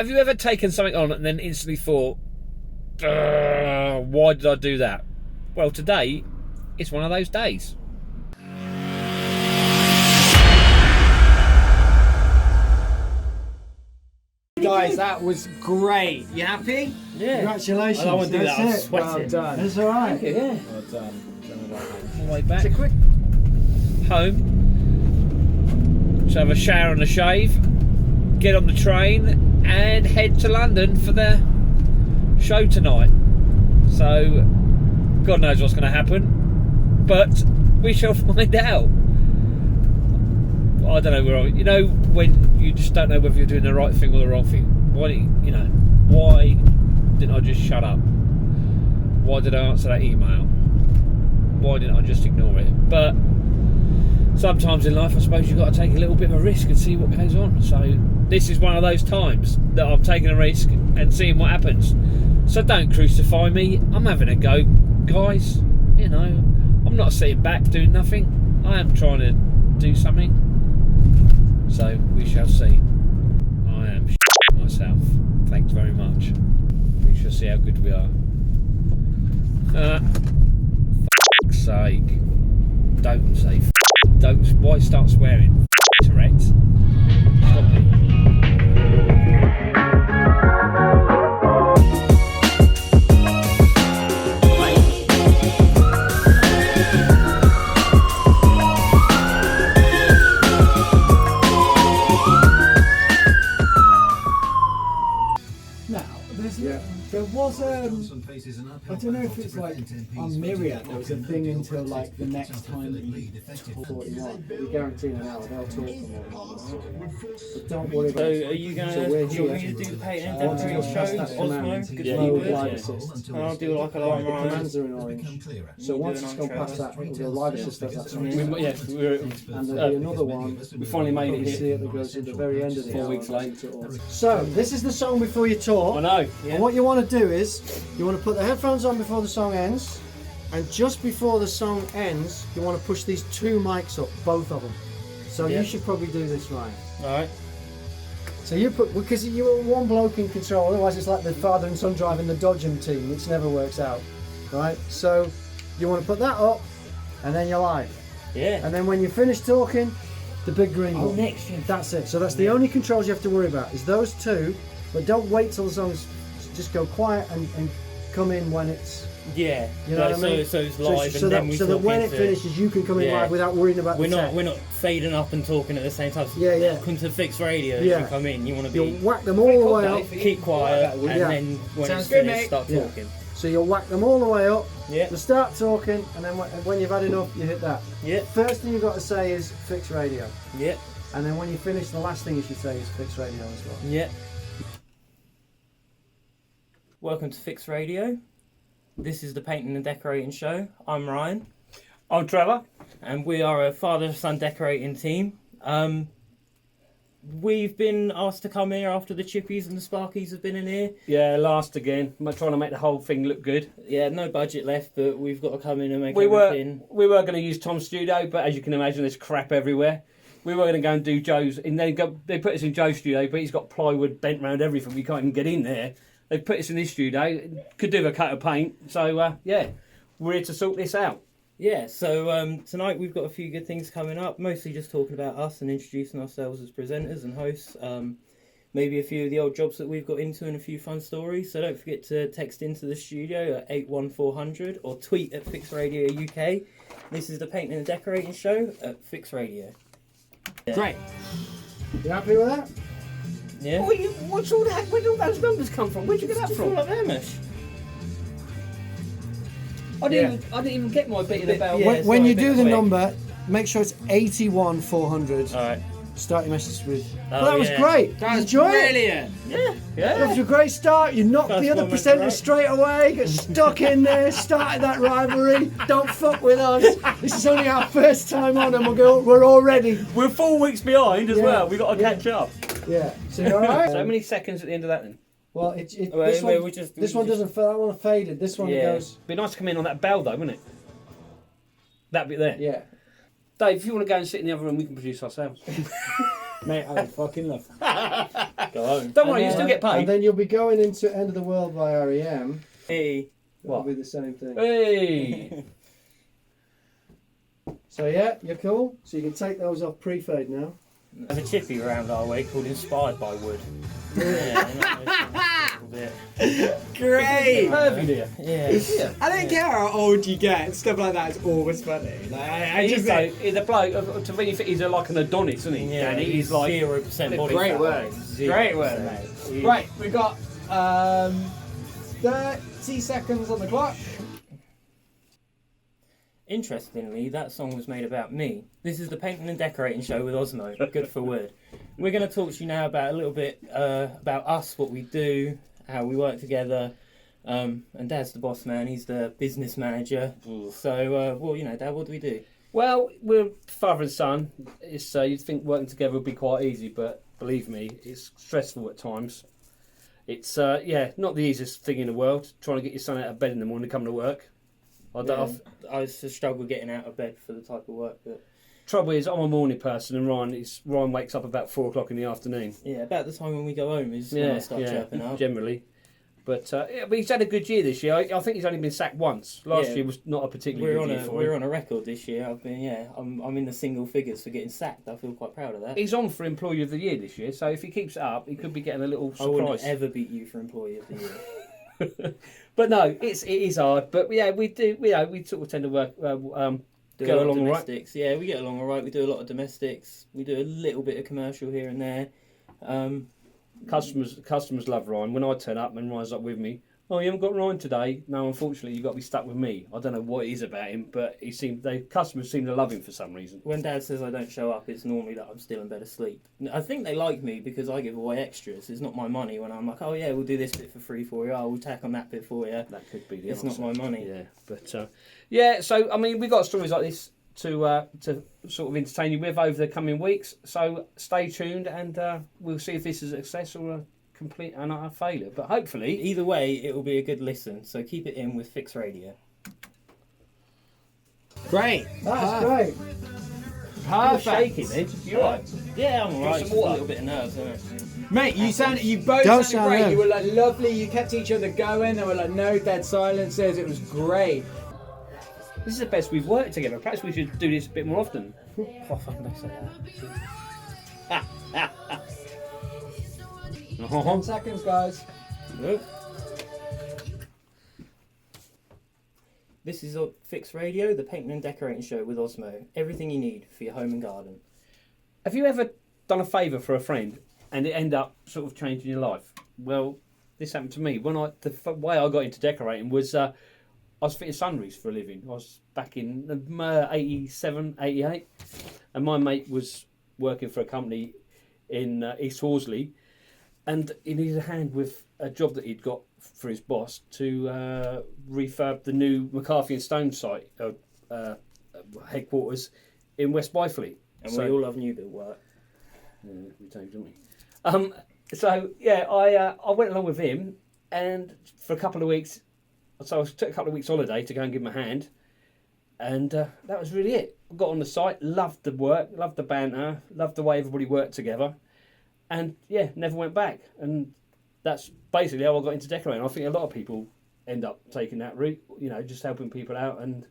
Have you ever taken something on and then instantly thought, why did I do that? Well, today, it's one of those days. Guys, that was great. You happy? Yeah. Congratulations. I won't do that. I'm That's it. sweating. Well done. That's all right. Yeah. Well done. On my way back It's a quick. home, so have a shower and a shave, get on the train and head to London for the show tonight. So God knows what's going to happen, but we shall find out. I don't know where when you just don't know whether you're doing the right thing or the wrong thing. Why didn't I just shut up? Why did I answer that email? Why didn't I just ignore it? But sometimes in life, I suppose you've got to take a little bit of a risk and see what goes on. So this is one of those times that I'm taking a risk and seeing what happens. So don't crucify me. I'm having a go, guys. I'm not sitting back doing nothing. I am trying to do something. So we shall see. I am myself. Thanks very much. We shall see how good we are. For sake. Don't say don't. Why start swearing? Tourette. Stop it. There was I don't know if it's like on Myriad there was a thing until like the next time that you talk what you want. We guarantee an hour they'll talk for more than 1 hour. But don't worry about it. So are you going to do the paint and decorate shows? Osmo? Good live assist. And I'll do like a line The commands are in orange. So once it's gone past that, it'll go live assist does that song. And there'll be another one. We finally made it here. That goes at the very end of the 4 weeks late. So this is the song before you talk. I know. Yeah. And what you want to do is you want to put the headphones on before the song ends, and just before the song ends, you want to push these 2 mics up, both of them. So you should probably do this right. All right. So you put, because you're one bloke in control, otherwise it's like the father and son driving the Dodgem team, which never works out, right? So you want to put that up, and then you're live. Yeah. And then when you finish talking, the big green button. Next. That's it. So that's the only controls you have to worry about, is those 2, but don't wait till the song's, just go quiet and come in when it's... Yeah, you know what I mean? So it's live, so that when it finishes, you can come in live without worrying about we're not fading up and talking at the same time. Yeah. Come to fixed radio. You come in. You want to be. You'll whack them all the way up. Keep quiet, and then when it's finished, start talking. So you'll whack them all the way up. Yeah. You'll start talking, and then when you've had enough, you hit that. Yeah. First thing you've got to say is fixed radio. Yeah. And then when you finish, the last thing you should say is fixed radio as well. Yeah. Welcome to Fix Radio. This is the Painting and Decorating Show. I'm Ryan. I'm Trevor. And we are a father-son decorating team. We've been asked to come here after the Chippies and the Sparkies have been in here. Yeah, last again. I'm trying to make the whole thing look good. Yeah, no budget left, but we've got to come in and make everything. We were going to use Tom's studio, but as you can imagine, there's crap everywhere. We were going to go and do Joe's, and they put us in Joe's studio, but he's got plywood bent round everything. We can't even get in there. They put us in this studio, could do a coat of paint, so we're here to sort this out. Yeah, so tonight we've got a few good things coming up, mostly just talking about us and introducing ourselves as presenters and hosts, maybe a few of the old jobs that we've got into and a few fun stories, so don't forget to text into the studio at 81400 or tweet at Fix Radio UK. This is the Painting and Decorating Show at Fix Radio. Yeah. Great. You happy with that? Yeah. Where'd all those numbers come from? Where'd you get that from? Like Amish. I didn't even get my bit in the bell. Yeah, when you do the number, make sure it's 81400. All right. Start your message with. That was great. That was enjoy brilliant. It? Yeah. That was a great start. You knocked the other presenters straight away. Got stuck in there. Started that rivalry. Don't fuck with us. This is only our first time on, and we're already. We're 4 weeks behind as well. We've got to catch up. Yeah. So you're all right. So how many seconds at the end of that then? Well, this one doesn't. That one faded. This one goes. Be nice to come in on that bell though, wouldn't it? That bit there. Yeah. Dave, if you want to go and sit in the other room, we can produce ourselves. Mate, I would fucking love that. Go on. Don't worry, you still get And paid. then you'll be going into End of the World by REM. Hey. It'll be the same thing. Hey! So yeah, you're cool. So you can take those off pre-fade now. There's a chippy around our way called Inspired by Wood. Yeah, Great! Perfect, dear. yeah. I don't care how old you get, stuff like that is always funny. Like, I just think He's a bloke, to really fit, he's like an Adonis, isn't he? Yeah, Danny? He's like 0% body great fat. word. Great word, mate. Right, we got 30 seconds on the clock. Interestingly, that song was made about me. This is the painting and decorating show with Osmo. Good for word. We're going to talk to you now about a little bit about us, what we do, how we work together. And Dad's the boss man. He's the business manager. So, well, you know, Dad, what do we do? Well, we're father and son. It's you'd think working together would be quite easy, but believe me, it's stressful at times. It's not the easiest thing in the world. Trying to get your son out of bed in the morning to come to work. I struggle getting out of bed for the type of work that... Trouble is, I'm a morning person, and Ryan wakes up about 4 o'clock in the afternoon. Yeah, about the time when we go home is when I start chirping up. Generally. But he's had a good year this year. I think he's only been sacked once. Last year was not a particularly good year for him. We're on a record this year. I'm in the single figures for getting sacked. I feel quite proud of that. He's on for Employee of the Year this year, so if he keeps it up, he could be getting a little surprise. I wouldn't ever beat you for Employee of the Year. But no, it is hard. But yeah, we do. We sort of tend to work. Do a Go lot of along all right. domestics. Yeah, we get along all right. We do a lot of domestics. We do a little bit of commercial here and there. Customers love Ryan. When I turn up and Ryan's up with me, oh, you haven't got Ryan today? No, unfortunately, you've got to be stuck with me. I don't know what it is about him, but customers seem to love him for some reason. When Dad says I don't show up, it's normally that I'm still in bed asleep. I think they like me because I give away extras. It's not my money when I'm like, oh yeah, we'll do this bit for free for you. Oh, we'll tack on that bit for you. That could be the It's answer. not my money. Yeah, but so I mean, we've got stories like this to sort of entertain you with over the coming weeks. So stay tuned, and we'll see if this is a success or a complete and utter failure. But hopefully, Either way, it will be a good listen. So keep it in with Fix Radio. Great. That's great. Perfect. shaky, then. You right? Yeah, I'm alright. some Just a water? little bit of nerves, isn't it? Mate, you both Don't sounded sound great. nervous. You were like lovely. You kept each other going. There were like no dead silences. It was great. This is the best we've worked together. Perhaps we should do this a bit more often. Oh, fucking don't say that. 10 seconds, guys. Nope. This is Fix Radio, the painting and decorating show with Osmo. Everything you need for your home and garden. Have you ever done a favour for a friend and it ended up sort of changing your life? Well, this happened to me. The way I got into decorating was I was fitting sunroofs for a living. I was back in 87, 88, and my mate was working for a company in East Horsley, and he needed a hand with a job that he'd got for his boss to refurb the new McCarthy and Stone site headquarters in West Byfleet. And we all love new build work. Yeah, we do, don't we? So yeah, I went along with him, and for a couple of weeks, so I took a couple of weeks holiday to go and give him a hand, and that was really it. I got on the site, loved the work, loved the banter, loved the way everybody worked together, and yeah, never went back. And that's basically how I got into decorating. I think a lot of people end up taking that route, just helping people out. And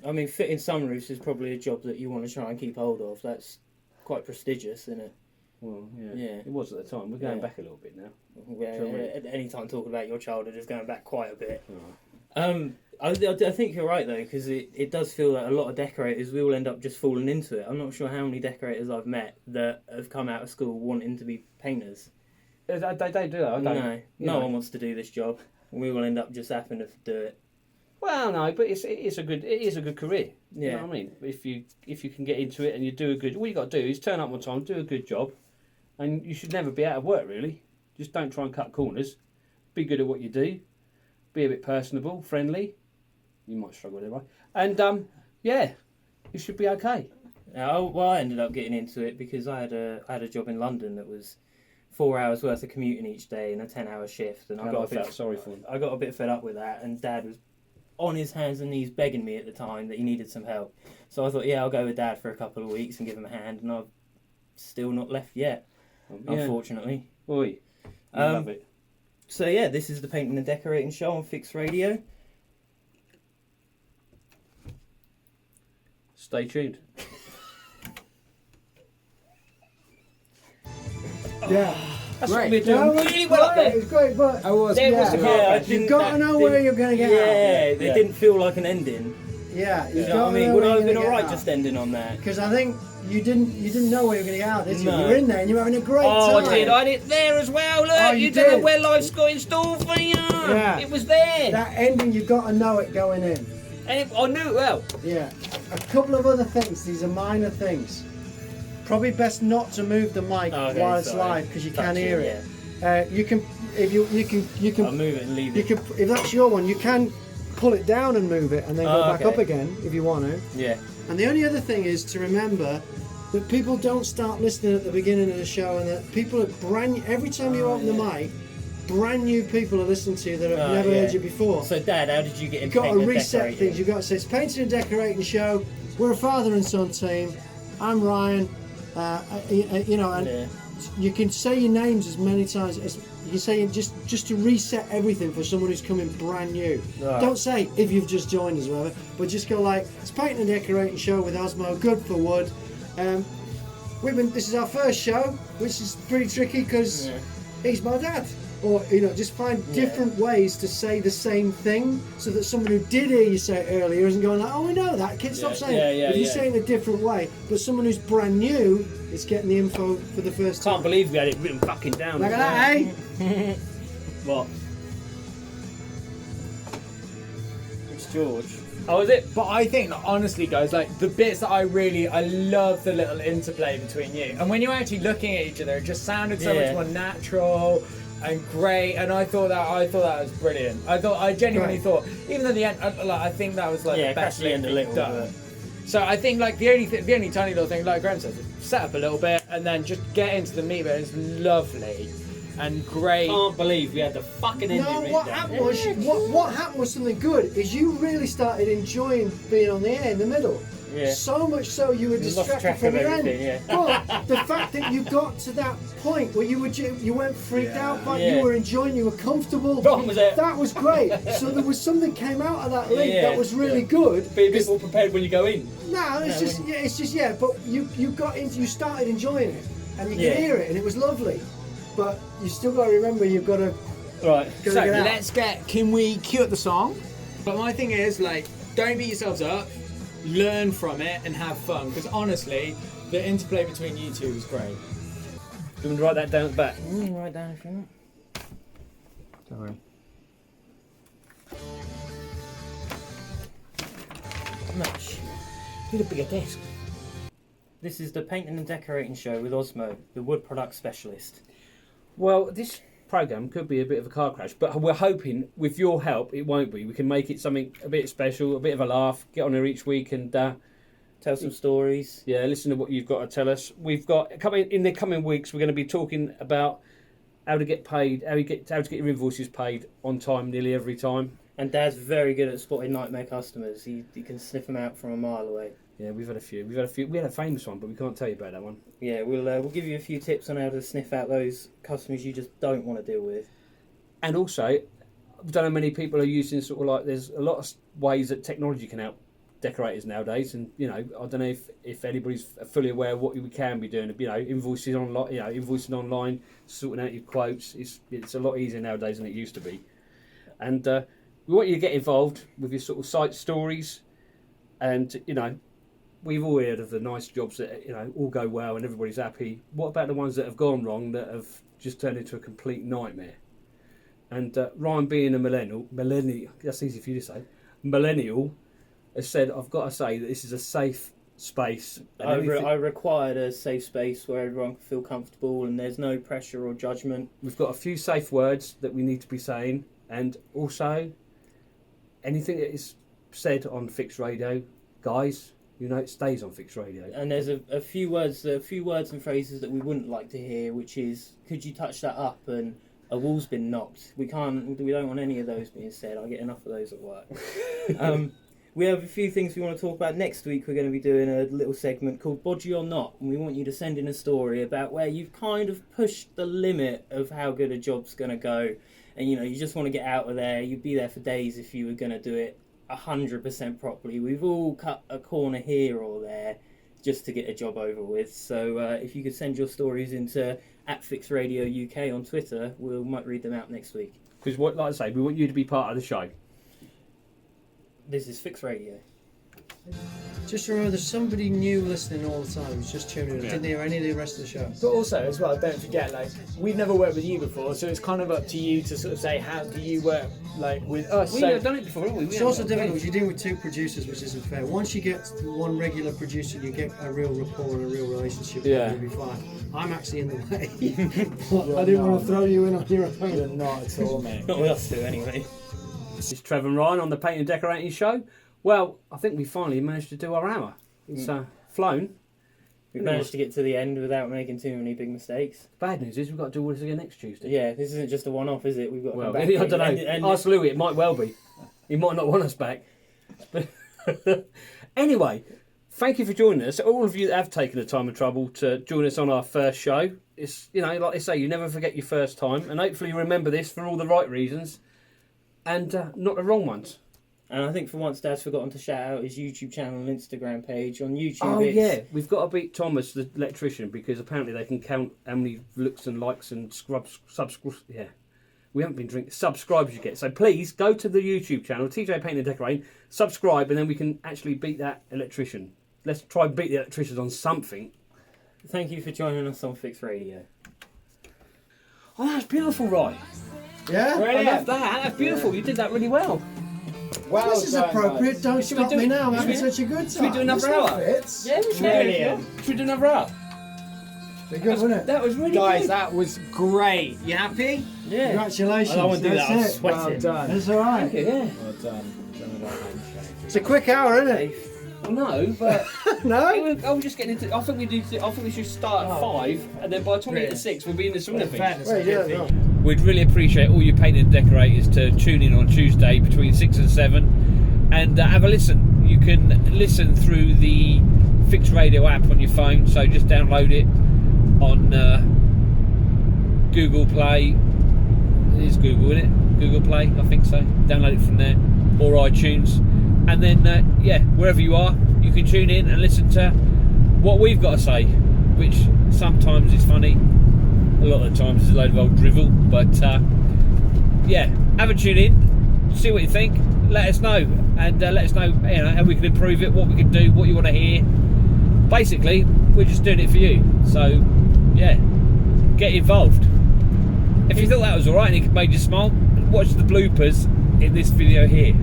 I mean, fitting sunroofs is probably a job that you want to try and keep hold of. That's quite prestigious, isn't it? well, yeah, it was at the time. We're going back a little bit now. At any time talking about your childhood is going back quite a bit. Oh. I think you're right though, because it does feel that a lot of decorators, we all end up just falling into it. I'm not sure how many decorators I've met that have come out of school wanting to be painters. They do that. No one wants to do this job. We will end up just having to do it. Well, no, but it is a good career. Yeah. You know what I mean? If you can get into it and you do all you got to do is turn up on time, do a good job, and you should never be out of work really. Just don't try and cut corners. Be good at what you do. Be a bit personable, friendly. You might struggle there, right? And you should be okay. I ended up getting into it because I had a job in London that was 4 hours worth of commuting each day in a 10-hour shift, and I felt sorry for him. I got a bit fed up with that, and Dad was on his hands and knees begging me at the time that he needed some help. So I thought, yeah, I'll go with Dad for a couple of weeks and give him a hand, and I've still not left yet, unfortunately. Oi, I love it. So yeah, this is the Painting and Decorating Show on Fixed Radio. Stay tuned. Yeah. That's Great. what we're doing No, really well up there. It's great, but I was. There was the car crash. you've got to know where you're going to get out. Yeah, Yeah. it didn't feel like an ending. Yeah, You know what I mean? Would I have been alright just ending on that? Because I think you didn't know where you were going to get out, did you? No. You were in there and you were having a great Oh, time. I did. I had it there as well. Look, Oh, you you don't know did. where life's got in store for you. Yeah. It was there. That ending, you've got to know it going in. And I knew it well. Yeah. A couple of other things. These are minor things. Probably best not to move the mic Okay, while it's sorry. live because you can't Touch hear it, it. You can, if you can, I'll move it and leave you it. can, if that's your one, you can pull it down and move it and then go back okay. up again if you want to. Yeah. And the only other thing is to remember that people don't start listening at the beginning of the show, and that people are brand. Every time you open the mic, brand new people are listening to you that have never heard you before. So Dad, how did you get You've into got to painting and reset decorating? things. You've got to say it's Painting and Decorating Show. We're a father and son team. I'm Ryan. You know, and Yeah. you can say your names as many times as you can say, just to reset everything for someone who's coming brand new. Right. Don't say if you've just joined us, whatever, but just go like, it's Painting and Decorating Show with Osmo, good for wood. This is our first show, which is pretty tricky because he's my dad. Or, you know, just find different ways to say the same thing so that someone who did hear you say it earlier isn't going like, oh, we know that, kid, stop saying it. If you say it in a different way, but someone who's brand new is getting the info for the first time. Can't believe we had it written fucking down. Look at that, eh? What? It's George. Oh, is it? But I think, honestly, guys, like the bits that I love the little interplay between you. And when you're actually looking at each other, it just sounded so much more natural and great. And I thought that was brilliant. I genuinely thought, even though the end, I think that was like the best the end a little done. bit. So I think like the only tiny little thing, like Graham says, set up a little bit and then just get into the meat bit. It's lovely and great. Can't believe we had the fucking ending No, written what down. happened was what happened was something good. Is you really started enjoying being on the air in the middle. Yeah. So much so you were lost distracted track from of your end. everything, yeah. But the fact that you got to that point where you weren't freaked out, but Yeah. you were enjoying, you were comfortable. That was it. That was great. So there was something came out of that link Yeah. that was really good. Be a bit more prepared when you go in. No, it's just but you got into, you started enjoying it, and you Yeah. could hear it, and it was lovely. But you still got to remember you've got to Right. go So get out. can we cue up the song? But my thing is, like, don't beat yourselves up, learn from it and have fun. Because honestly, the interplay between you two was great. Do you want to write that down at the back? Write down if you want. Sorry. Much. Need a bigger desk. This is the Painting and Decorating Show with Osmo, the wood product specialist. Well, this programme could be a bit of a car crash, but we're hoping with your help it won't be. We can make it something a bit special, a bit of a laugh, get on here each week and Tell some stories. yeah, listen to what you've got to tell us. We've got in the coming weeks we're going to be talking about how to get paid, how to get your invoices paid on time nearly every time. And Dad's very good at spotting nightmare customers. He can sniff them out from a mile away. Yeah, we've had a few. We had a famous one, but we can't tell you about that one. Yeah, we'll give you a few tips on how to sniff out those customers you just don't want to deal with. And also, I don't know many people are using sort of like there's a lot of ways that technology can help decorators nowadays, and you know I don't know if anybody's fully aware of what we can be doing. You know, invoicing online, invoicing online, sorting out your quotes. It's a lot easier nowadays than it used to be, and we want you to get involved with your sort of site stories, and you know. We've all heard of the nice jobs that all go well and everybody's happy. What about the ones that have gone wrong, that have just turned into a complete nightmare? And Ryan, being a millennial, that's easy for you to say, millennial, has said, I've got to say that this is a safe space. I required a safe space where everyone can feel comfortable and there's no pressure or judgment. We've got a few safe words that we need to be saying, and also anything that is said on Fixed Radio, guys, it stays on Fixed Radio. And there's a few words and phrases that we wouldn't like to hear, which is, could you touch that up, and a wall's been knocked. We don't want any of those being said. I get enough of those at work. We have a few things we want to talk about. Next week we're going to be doing a little segment called Bodgy or Not, and we want you to send in a story about where you've kind of pushed the limit of how good a job's going to go, and you know, you just want to get out of there. You'd be there for days if you were going to do it 100% properly. We've all cut a corner here or there just to get a job over with. So if you could send your stories into @FixRadioUK on Twitter, we might read them out next week. Because, like I say, we want you to be part of the show. This is Fix Radio. Just remember, there's somebody new listening all the time who's just tuning in. Yeah. Didn't hear any of the rest of the show. But also, as well, don't forget, like, we've never worked with you before, so it's kind of up to you to sort of say, how do you work, like, with us? We've never done it before, have we? It's also difficult because you're dealing with two producers, which isn't fair. Once you get one regular producer, you get a real rapport and a real relationship. Yeah. You'll be fine. I'm actually in the way. I didn't want to throw you in on your own. You're not at all, mate. Not with us two, anyway. This is Trevor and Ryan on the Painting and Decorating Show. Well, I think we finally managed to do our hour. It's flown. We managed to get to the end without making too many big mistakes. Bad news is we've got to do all this again next Tuesday. Yeah, this isn't just a one-off, is it? We've got to Well, come back. I don't know. And Ask Louis, it might well be. He might not want us back. Anyway, thank you for joining us. All of you that have taken the time and trouble to join us on our first show. It's, you know, like they say, you never forget your first time, and hopefully you remember this for all the right reasons and not the wrong ones. And I think for once Dad's forgotten to shout out his YouTube channel and Instagram page. On YouTube, Oh it's... yeah, we've got to beat Thomas, the electrician, because apparently they can count how many looks and likes and subscribes. Yeah, we haven't been drinking subscribers you get. So please go to the YouTube channel, TJ Painting and Decorating, subscribe, and then we can actually beat that electrician. Let's try and beat the electricians on something. Thank you for joining us on Fix Radio. Oh, that's beautiful, right? Yeah? I love that. That's beautiful. You did that really well. Well This is done, appropriate. guys. Don't Should we stop do- me now. I'm should having we- such a good time. should we do another This stuff hour? fits. Yeah, we should. Brilliant. Should we do another hour? Be good, wouldn't it? That was really Guys, good. that was great. You happy? Yeah. Congratulations. I wouldn't do that. I was That's it. sweating. Well done. That's all right. Thank you, yeah. Well done. It's a quick hour, isn't it? Well, no, but No? I was just getting into. I think we should start at 5, and then by the time we get to 6, we'll be in the swing of things. Wait, yeah, no. We'd really appreciate all you painting and decorators to tune in on Tuesday between 6 and 7 and have a listen. You can listen through the Fix Radio app on your phone, so just download it on Google Play. It is Google, isn't it? Google Play, I think so. Download it from there, or iTunes. And then, wherever you are, you can tune in and listen to what we've got to say, which sometimes is funny, a lot of the times is a load of old drivel, but have a tune in, see what you think, let us know, and let us know, how we can improve it, what we can do, what you want to hear. Basically, we're just doing it for you, so get involved. If you thought that was alright and it made you smile, watch the bloopers in this video here.